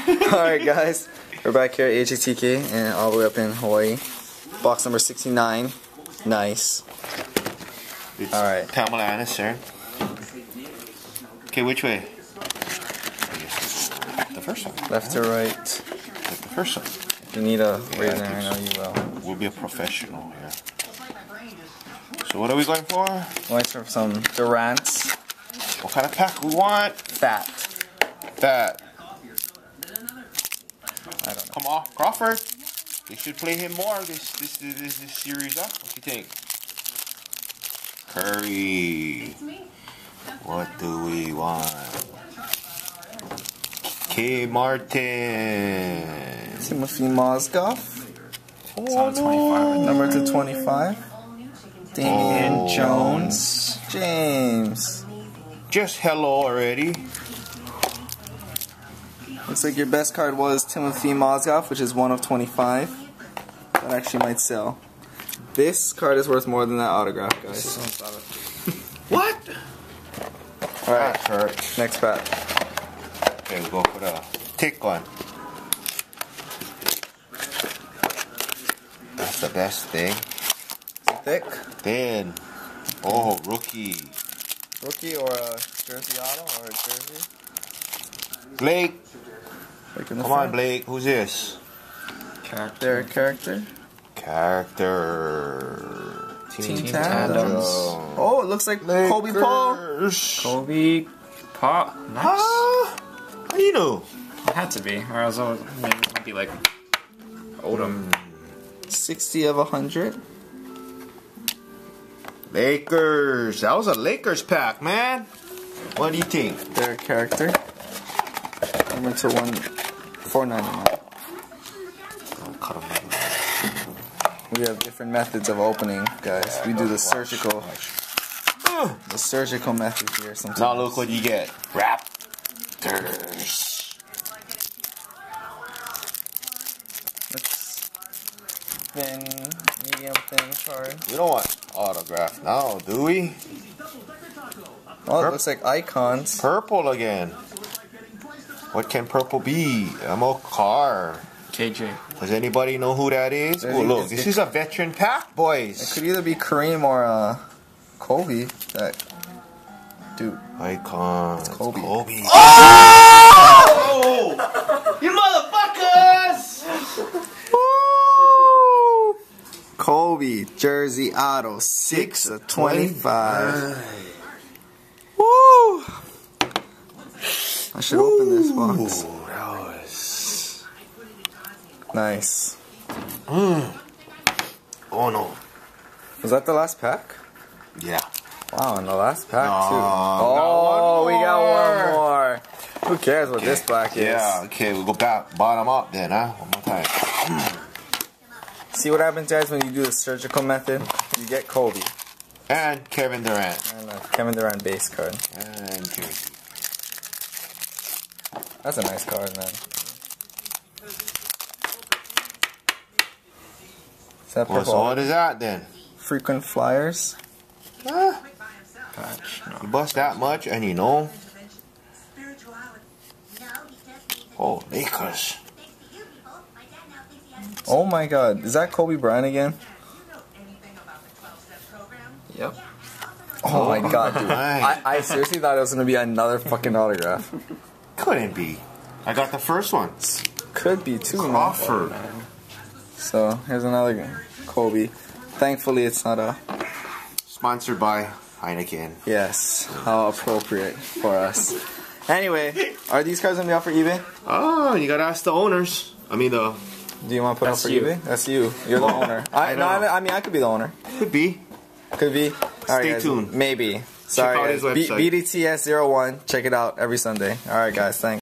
Alright guys, we're back here at HATK and all the way up in Hawaii. Box number 69. Nice. Alright. Pamela Anderson. Okay, which way? The first one. Left to right. The first one. If you need a razor, I know you will. We'll be a professional here. So what are we going for? Going for some Durants. What kind of pack we want? Fat. Fat. I don't know. Come on, Crawford. They should play him more this series up. What do you think? Curry. What do we want? K. Martin. Timothy Mozgov. Oh, no. Number 225. Damian Jones. James. Just hello already. Looks like your best card was Timothy Mozgov, which is 1 of 25. That actually might sell. This card is worth more than that autograph, guys. What? Alright, next pack. Okay, we'll go for the thick one. That's the best thing. Is it thick? Then, oh, rookie. Rookie or a jersey auto or a jersey? Blake. Come on, Blake. Who's this? Character. Team Tandems. Oh, it looks like Kobe Paul. Kobe Paul. Nice. How you know? It had to be, or else it would be like Odom. 60 of 100. Lakers. That was a Lakers pack, man. What do you think? Their character. Number to 499. We have different methods of opening, guys. We do the surgical method here sometimes. Now look what you get. Raptors. It's thin, medium thin card. We don't want autograph now, do we? Oh, it looks like icons. Purple again. What can purple be? Ammo car. KJ. Does anybody know who that is? Oh, look, this is a veteran pack, boys. It could either be Kareem or Kobe. That dude. Icon. It's Kobe. Oh! You motherfuckers! Woo! Kobe jersey auto 6 of 25. Woo! I should open this box. Nice. Oh no. Was that the last pack? Yeah. Wow, and the last pack too. Oh, we got one more. Who cares what this pack is? Yeah, okay, we'll go back, bottom up then, huh? One more time. See what happens, guys, when you do the surgical method? You get Kobe. And Kevin Durant. And a Kevin Durant base card. And jersey. That's a nice card, man. Well, so what is that then? Frequent flyers. Patch. No. You bust that much and you know. Oh, Lakers. Oh my god, is that Kobe Bryant again? Yep. Oh my god, dude. I seriously thought it was going to be another fucking autograph. Couldn't be. I got the first one. Could be too, Crawford. man. So, here's another Kobe. Thankfully, it's not a... Sponsored by Heineken. Yes, how appropriate for us. Anyway, are these cards going to be out for eBay? Oh, you gotta ask the owners. I mean, Do you want to put up for you. eBay? That's you. You're the owner. I mean, I could be the owner. Could be. Could be. Alright, Stay tuned. Maybe. Sorry, Check out his guys. website. BDTS01. Check it out every Sunday. Alright, guys. Thanks.